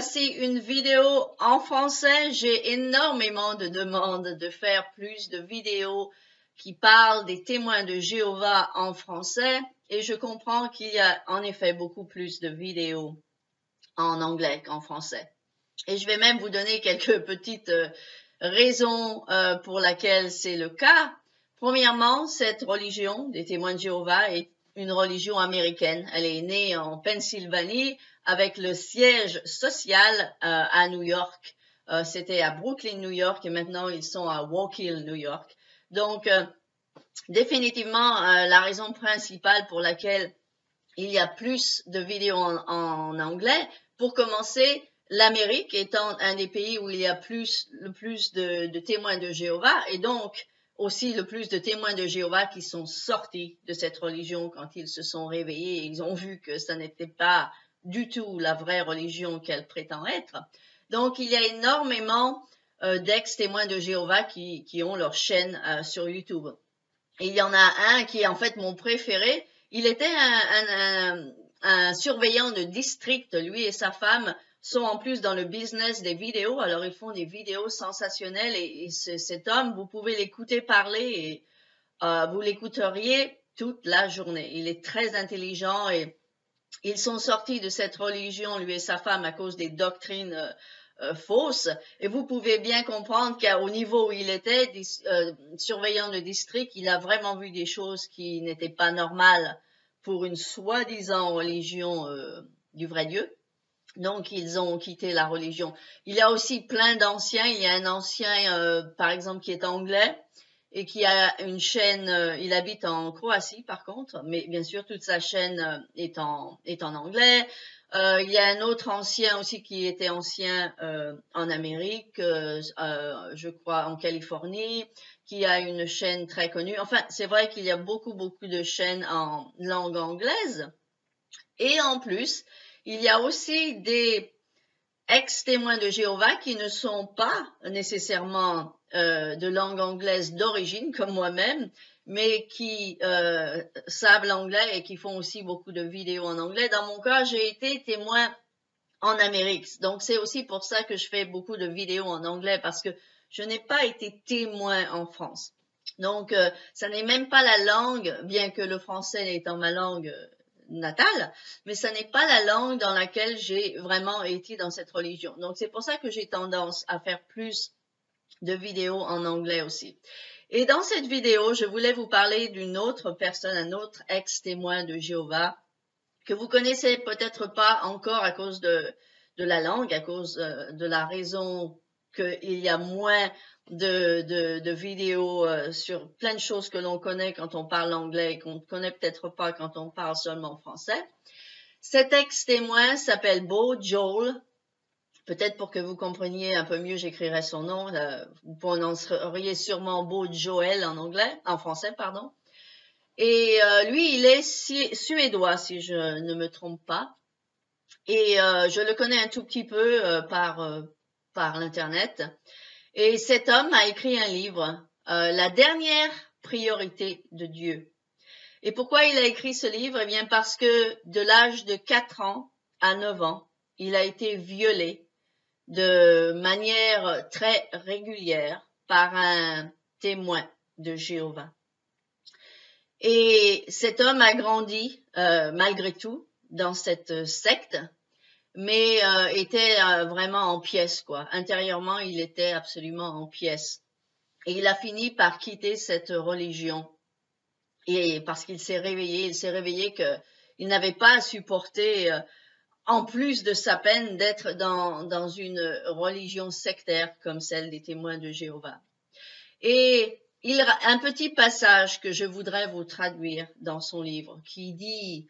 voici une vidéo en français. J'ai énormément de demandes de faire plus de vidéos qui parlent des témoins de Jéhovah en français et je comprends qu'il y a en effet beaucoup plus de vidéos en anglais qu'en français. Et je vais même vous donner quelques petites raisons pour lesquelles c'est le cas. Premièrement, cette religion des témoins de Jéhovah est une religion américaine. Elle est née en Pennsylvanie avec le siège social à New York. C'était à Brooklyn, New York, et maintenant ils sont à Walk Hill, New York. Donc, définitivement, la raison principale pour laquelle il y a plus de vidéos en anglais, pour commencer, l'Amérique étant un des pays où il y a le plus de témoins de Jéhovah, et donc aussi le plus de témoins de Jéhovah qui sont sortis de cette religion quand ils se sont réveillés. Ils ont vu que ça n'était pas du tout la vraie religion qu'elle prétend être. Donc, il y a énormément d'ex-témoins de Jéhovah qui ont leur chaîne sur YouTube. Et il y en a un qui est en fait mon préféré. Il était un surveillant de district. Lui et sa femme sont en plus dans le business des vidéos. Alors, ils font des vidéos sensationnelles et cet homme, vous pouvez l'écouter parler et vous l'écouteriez toute la journée. Il est très intelligent et ils sont sortis de cette religion, lui et sa femme, à cause des doctrines fausses. Et vous pouvez bien comprendre qu'au niveau où il était, surveillant de district, il a vraiment vu des choses qui n'étaient pas normales pour une soi-disant religion du vrai Dieu. Donc, ils ont quitté la religion. Il y a aussi plein d'anciens. Il y a un ancien, par exemple, qui est anglais et qui a une chaîne, il habite en Croatie par contre, mais bien sûr toute sa chaîne est en anglais. Il y a un autre ancien aussi qui était ancien en Amérique, je crois en Californie, qui a une chaîne très connue. Enfin, c'est vrai qu'il y a beaucoup de chaînes en langue anglaise. Et en plus, il y a aussi des ex-témoins de Jéhovah qui ne sont pas nécessairement de langue anglaise d'origine, comme moi-même, mais qui savent l'anglais et qui font aussi beaucoup de vidéos en anglais. Dans mon cas, j'ai été témoin en Amérique. Donc, c'est aussi pour ça que je fais beaucoup de vidéos en anglais, parce que je n'ai pas été témoin en France. Donc, ça n'est même pas la langue, bien que le français étant ma langue natale, mais ça n'est pas la langue dans laquelle j'ai vraiment été dans cette religion. Donc, c'est pour ça que j'ai tendance à faire plus de vidéos en anglais aussi. Et dans cette vidéo, je voulais vous parler d'une autre personne, un autre ex-témoin de Jéhovah, que vous connaissez peut-être pas encore à cause de la langue, à cause de la raison qu'il y a moins de vidéos sur plein de choses que l'on connaît quand on parle anglais et qu'on ne connaît peut-être pas quand on parle seulement français. Cet ex-témoin s'appelle Bo Joel. Peut-être pour que vous compreniez un peu mieux, j'écrirai son nom. Vous prononceriez sûrement Bo Joel en français, pardon. Et lui, il est suédois, si je ne me trompe pas. Et je le connais un tout petit peu par l'internet. Et cet homme a écrit un livre, La dernière priorité de Dieu. Et pourquoi il a écrit ce livre? Eh bien, parce que de l'âge de 4 ans à 9 ans, il a été violé de manière très régulière par un témoin de Jéhovah. Et cet homme a grandi, malgré tout, dans cette secte, mais était vraiment en pièces, quoi. Intérieurement, il était absolument en pièces. Et il a fini par quitter cette religion. Et parce qu'il s'est réveillé qu'il n'avait pas à supporter, en plus de sa peine, d'être dans une religion sectaire comme celle des témoins de Jéhovah. Et un petit passage que je voudrais vous traduire dans son livre qui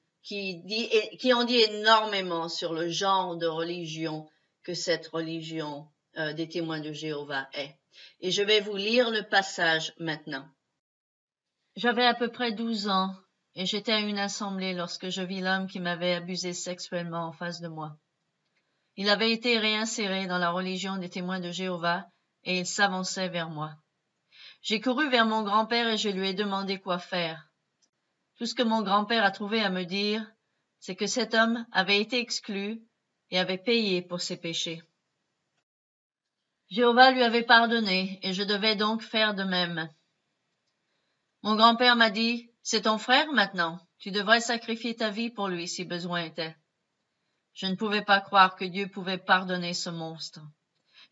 en dit énormément sur le genre de religion que cette religion des témoins de Jéhovah est. Et je vais vous lire le passage maintenant. J'avais à peu près 12 ans et j'étais à une assemblée lorsque je vis l'homme qui m'avait abusé sexuellement en face de moi. Il avait été réinséré dans la religion des témoins de Jéhovah et il s'avançait vers moi. J'ai couru vers mon grand-père et je lui ai demandé quoi faire. Tout ce que mon grand-père a trouvé à me dire, c'est que cet homme avait été exclu et avait payé pour ses péchés. Jéhovah lui avait pardonné, et je devais donc faire de même. Mon grand-père m'a dit, « C'est ton frère maintenant, tu devrais sacrifier ta vie pour lui si besoin était. » Je ne pouvais pas croire que Dieu pouvait pardonner ce monstre.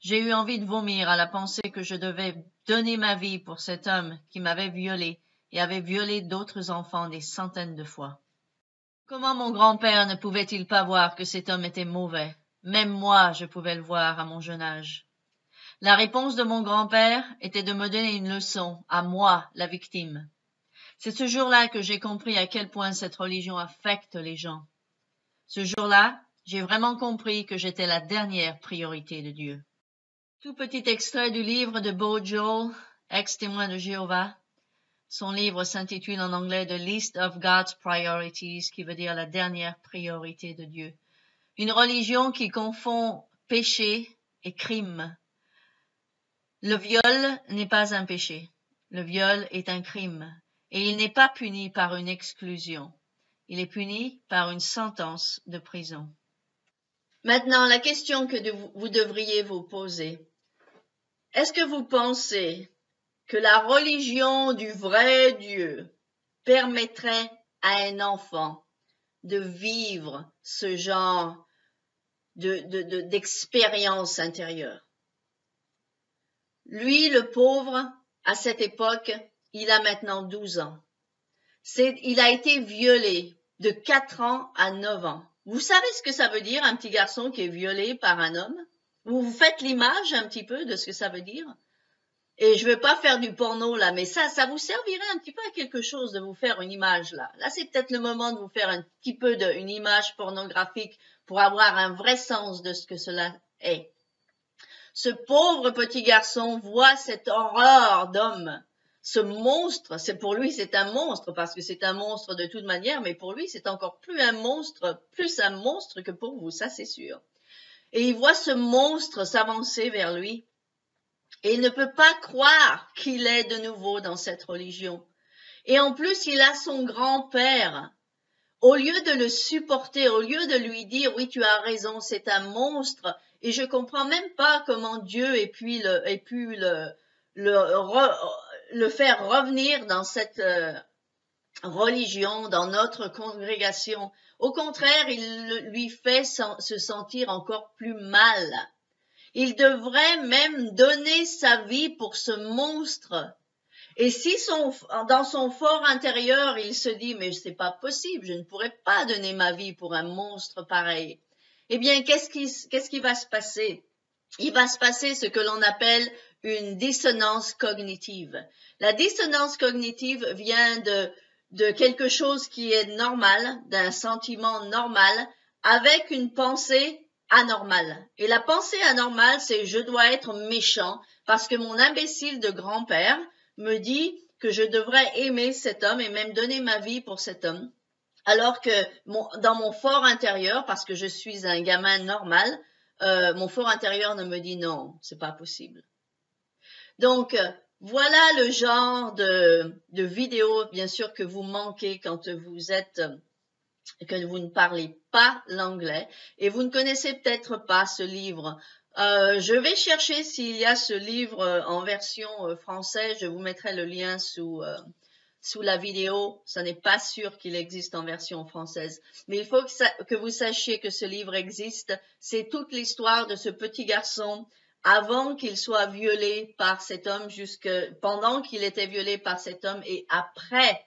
J'ai eu envie de vomir à la pensée que je devais donner ma vie pour cet homme qui m'avait violée et avait violé d'autres enfants des centaines de fois. Comment mon grand-père ne pouvait-il pas voir que cet homme était mauvais? Même moi, je pouvais le voir à mon jeune âge. La réponse de mon grand-père était de me donner une leçon, à moi, la victime. C'est ce jour-là que j'ai compris à quel point cette religion affecte les gens. Ce jour-là, j'ai vraiment compris que j'étais la dernière priorité de Dieu. Tout petit extrait du livre de Bo Joel, ex-témoin de Jéhovah. Son livre s'intitule en anglais The List of God's Priorities, qui veut dire la dernière priorité de Dieu. Une religion qui confond péché et crime. Le viol n'est pas un péché. Le viol est un crime. Et il n'est pas puni par une exclusion. Il est puni par une sentence de prison. Maintenant, la question que vous devriez vous poser. Est-ce que vous pensez que la religion du vrai Dieu permettrait à un enfant de vivre ce genre d'expérience intérieure? Lui, le pauvre, à cette époque, il a maintenant 12 ans. Il a été violé de 4 ans à 9 ans. Vous savez ce que ça veut dire, un petit garçon qui est violé par un homme? Vous faites l'image un petit peu de ce que ça veut dire? Et je ne veux pas faire du porno là, mais ça vous servirait un petit peu à quelque chose de vous faire une image là. Là, c'est peut-être le moment de vous faire un petit peu une image pornographique pour avoir un vrai sens de ce que cela est. Ce pauvre petit garçon voit cette horreur d'homme, ce monstre. Pour lui, c'est un monstre parce que c'est un monstre de toute manière, mais pour lui, c'est encore plus un monstre que pour vous, ça c'est sûr. Et il voit ce monstre s'avancer vers lui. Et il ne peut pas croire qu'il est de nouveau dans cette religion. Et en plus, il a son grand-père. Au lieu de le supporter, au lieu de lui dire « Oui, tu as raison, c'est un monstre », et je comprends même pas comment Dieu ait pu le faire revenir dans cette religion, dans notre congrégation. Au contraire, il lui fait se sentir encore plus mal. Il devrait même donner sa vie pour ce monstre. Et si dans son fort intérieur, il se dit « Mais c'est pas possible, je ne pourrais pas donner ma vie pour un monstre pareil. » Eh bien, qu'est-ce qui va se passer? Il va se passer ce que l'on appelle une dissonance cognitive. La dissonance cognitive vient de quelque chose qui est normal, d'un sentiment normal, avec une pensée anormale. Et la pensée anormale, c'est « je dois être méchant parce que mon imbécile de grand-père me dit que je devrais aimer cet homme et même donner ma vie pour cet homme. » Alors que dans mon fort intérieur, parce que je suis un gamin normal, mon fort intérieur ne me dit non, c'est pas possible. Donc, voilà le genre de vidéo, bien sûr, que vous manquez quand que vous ne parlez pas l'anglais et vous ne connaissez peut-être pas ce livre. Je vais chercher s'il y a ce livre en version française. Je vous mettrai le lien sous la vidéo. Ce n'est pas sûr qu'il existe en version française. Mais il faut que vous sachiez que ce livre existe. C'est toute l'histoire de ce petit garçon avant qu'il soit violé par cet homme, pendant qu'il était violé par cet homme et après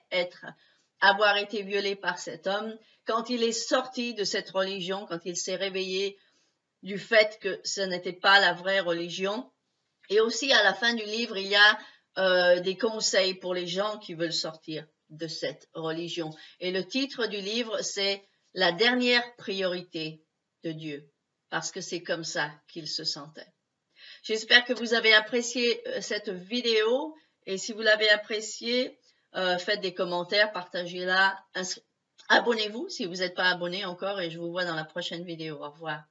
avoir été violé par cet homme. Quand il est sorti de cette religion, quand il s'est réveillé du fait que ce n'était pas la vraie religion. Et aussi, à la fin du livre, il y a des conseils pour les gens qui veulent sortir de cette religion. Et le titre du livre, c'est « La dernière priorité de Dieu », parce que c'est comme ça qu'il se sentait. J'espère que vous avez apprécié cette vidéo. Et si vous l'avez appréciée, faites des commentaires, partagez-la, abonnez-vous si vous n'êtes pas abonné encore et je vous vois dans la prochaine vidéo. Au revoir.